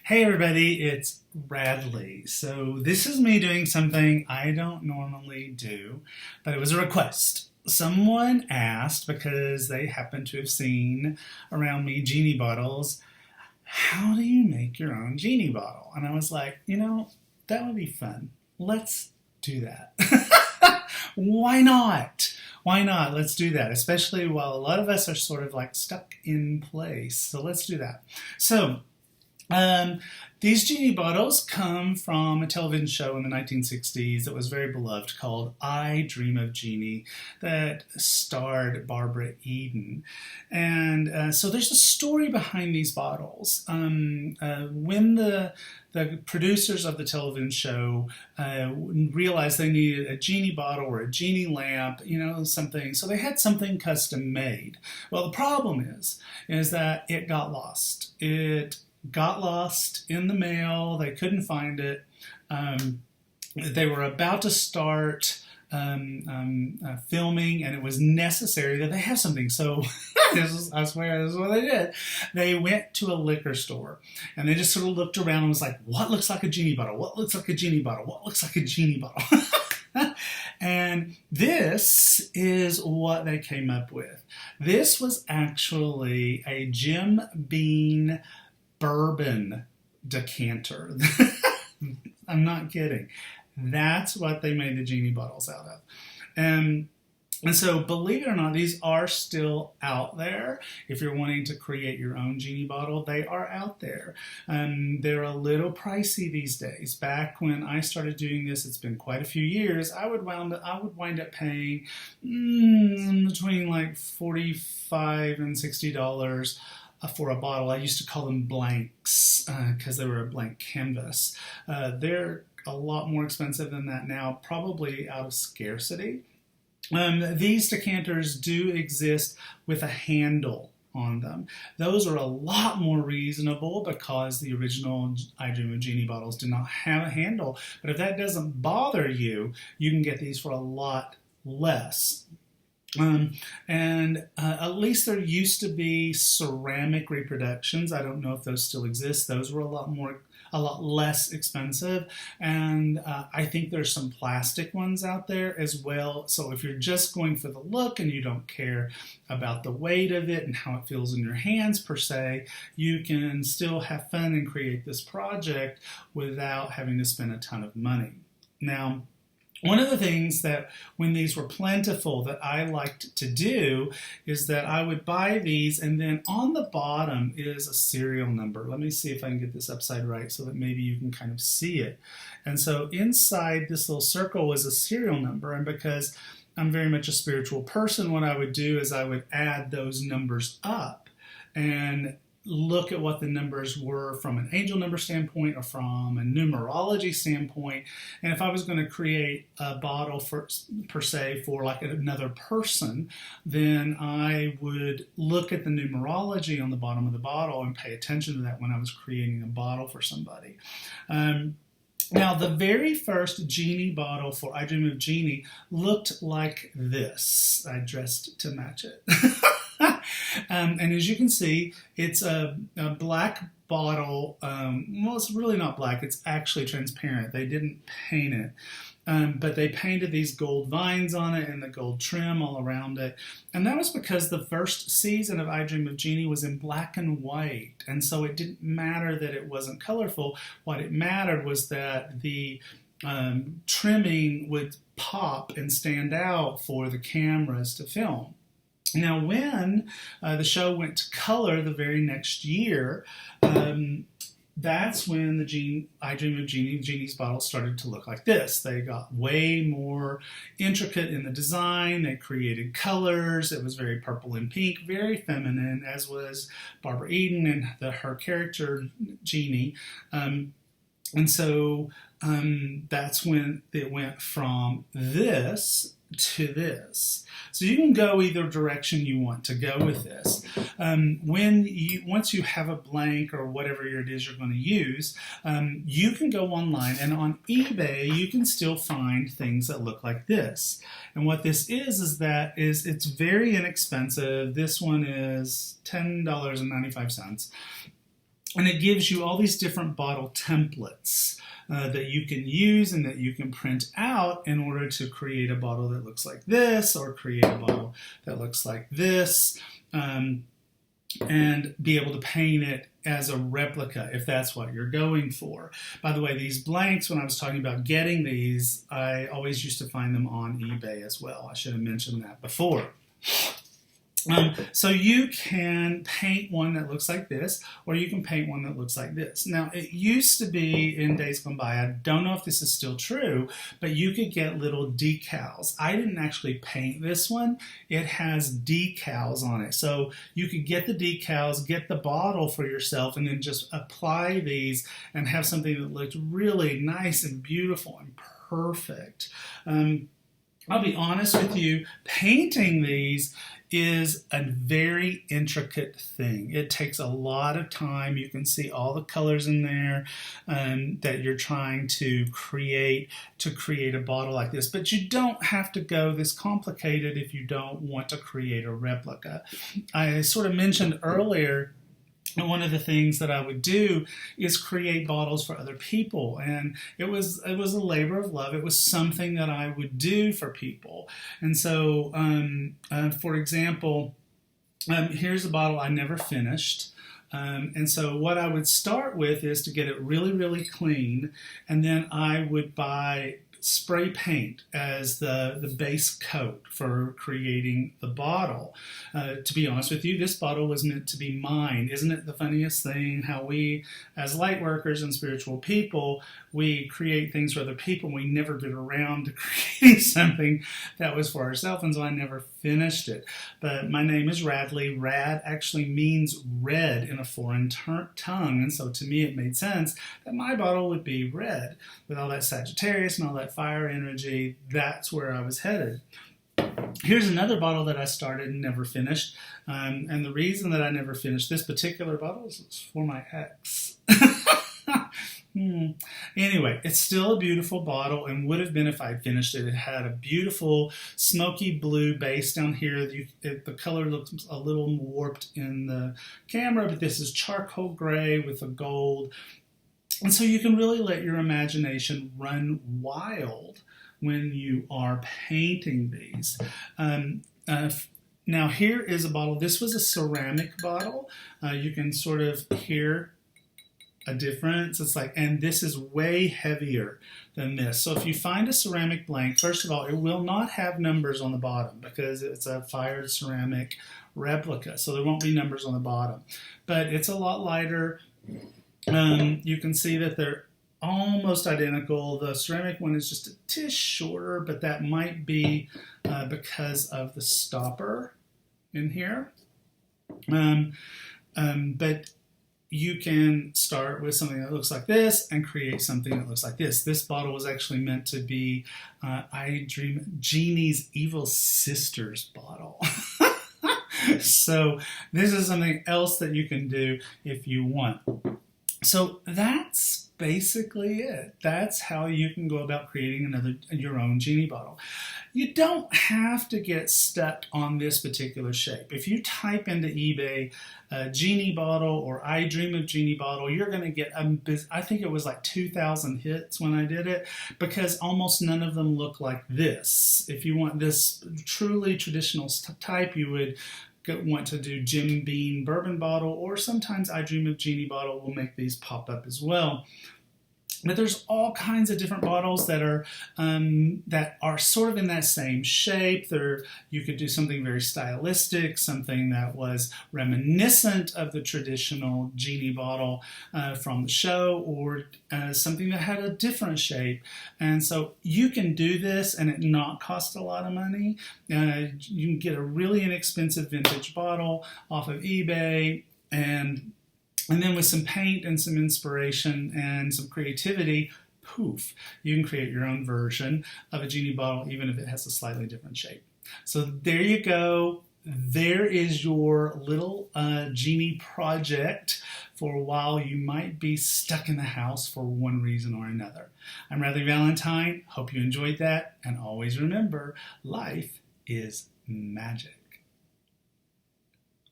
Hey everybody, it's Bradley. So this is me doing something I don't normally do, but it was a request. Someone asked because they happened to have seen around me Genie bottles. How do you make your own Genie bottle? And I was like, that would be fun. Let's do that. Why not? Why not? Let's do that, especially while a lot of us are sort of like stuck in place. So let's do that. So um, these Genie bottles come from a television show in the 1960s that was very beloved called I Dream of Jeannie that starred Barbara Eden. And so there's a story behind these bottles. When the producers of the television show realized they needed a genie bottle or a genie lamp, something. So they had something custom made. Well, the problem is that it got lost. It got lost in the mail. They couldn't find it. They were about to start filming, and it was necessary that they have something. So I swear, this is what they did. They went to a liquor store, and they just sort of looked around and was like, what looks like a genie bottle? What looks like a genie bottle? What looks like a genie bottle? And this is what they came up with. This was actually a Jim Beam bourbon decanter. I'm not kidding. That's what they made the Genie bottles out of. And so, believe it or not, these are still out there. If you're wanting to create your own Genie bottle, they are out there. They're a little pricey these days. Back when I started doing this, it's been quite a few years, I would wind up paying between like $45 and $60 for a bottle. I used to call them blanks because they were a blank canvas. They're a lot more expensive than that now, probably out of scarcity. These decanters do exist with a handle on them. Those are a lot more reasonable because the original I Dream of Jeannie bottles did not have a handle. But if that doesn't bother you, you can get these for a lot less. At least there used to be ceramic reproductions. I don't know if those still exist. Those were a lot less expensive. And I think there's some plastic ones out there as well. So if you're just going for the look and you don't care about the weight of it and how it feels in your hands per se, you can still have fun and create this project without having to spend a ton of money. Now, one of the things that when these were plentiful that I liked to do is that I would buy these, and then on the bottom is a serial number. Let me see if I can get this upside right so that maybe you can kind of see it. And so inside this little circle was a serial number, and because I'm very much a spiritual person, what I would do is I would add those numbers up and look at what the numbers were from an angel number standpoint or from a numerology standpoint. And if I was going to create a bottle per se for like another person, then I would look at the numerology on the bottom of the bottle and pay attention to that when I was creating a bottle for somebody. Now, the very first Genie bottle for I Dream of Jeannie looked like this. I dressed to match it. And as you can see, it's a black bottle. Well, it's really not black. It's actually transparent. They didn't paint it. But they painted these gold vines on it and the gold trim all around it. And that was because the first season of I Dream of Jeannie was in black and white. And so it didn't matter that it wasn't colorful. What it mattered was that the trimming would pop and stand out for the cameras to film. Now, when the show went to color the very next year, that's when the I Dream of Jeannie, Genie's bottles started to look like this. They got way more intricate in the design. They created colors. It was very purple and pink, very feminine, as was Barbara Eden and her character, Genie. And so that's when it went from this to this. So you can go either direction you want to go with this. Once you have a blank or whatever it is you're going to use, you can go online, and on eBay you can still find things that look like this. And what this is that it's very inexpensive. This one is $10.95. And it gives you all these different bottle templates that you can use and that you can print out in order to create a bottle that looks like this, or create a bottle that looks like this, and be able to paint it as a replica if that's what you're going for. By the way, these blanks, when I was talking about getting these, I always used to find them on eBay as well. I should have mentioned that before. So you can paint one that looks like this, or you can paint one that looks like this. Now, it used to be in days gone by, I don't know if this is still true, but you could get little decals. I didn't actually paint this one. It has decals on it. So you could get the decals, get the bottle for yourself, and then just apply these and have something that looked really nice and beautiful and perfect. I'll be honest with you, painting these is a very intricate thing. It takes a lot of time. You can see all the colors in there that you're trying to create a bottle like this. But you don't have to go this complicated if you don't want to create a replica. I sort of mentioned earlier, and one of the things that I would do is create bottles for other people, and it was a labor of love. It was something that I would do for people. And so, for example, here's a bottle I never finished. And so what I would start with is to get it really, really clean, and then I would buy spray paint as the base coat for creating the bottle. To be honest with you, this bottle was meant to be mine. Isn't it the funniest thing how we, as light workers and spiritual people, we create things for other people and we never get around to creating something that was for ourselves, and so I never finished it. But my name is Radley. Rad actually means red in a foreign tongue, and so to me it made sense that my bottle would be red. With all that Sagittarius and all that fire energy, that's where I was headed. Here's another bottle that I started and never finished. And the reason that I never finished this particular bottle is for my ex. Anyway, it's still a beautiful bottle and would have been if I had finished it. It had a beautiful smoky blue base down here. The color looks a little warped in the camera, but this is charcoal gray with a gold. And so you can really let your imagination run wild when you are painting these. Now here is a bottle. This was a ceramic bottle. You can sort of hear a difference. It's like, and this is way heavier than this. So if you find a ceramic blank, first of all, it will not have numbers on the bottom because it's a fired ceramic replica. So there won't be numbers on the bottom. But it's a lot lighter. You can see that they're almost identical. The ceramic one is just a tish shorter, but that might be because of the stopper in here. But you can start with something that looks like this and create something that looks like this. This bottle was actually meant to be I Dream Jeannie's Evil Sister's bottle. So this is something else that you can do if you want. So that's basically it. That's how you can go about creating your own Genie bottle. You don't have to get stuck on this particular shape. If you type into eBay Genie bottle or I Dream of Jeannie bottle, you're going to get, I think it was like 2,000 hits when I did it, because almost none of them look like this. If you want this truly traditional type, you would want to do Jim Beam bourbon bottle, or sometimes I Dream of Jeannie bottle will make these pop up as well. But there's all kinds of different bottles that are sort of in that same shape. You could do something very stylistic, something that was reminiscent of the traditional Genie bottle from the show, or something that had a different shape. And so you can do this and it not cost a lot of money. You can get a really inexpensive vintage bottle off of eBay, and then with some paint and some inspiration and some creativity, poof, you can create your own version of a Genie bottle, even if it has a slightly different shape. So there you go. There is your little Genie project for while you might be stuck in the house for one reason or another. I'm Radley Valentine. Hope you enjoyed that. And always remember, life is magic.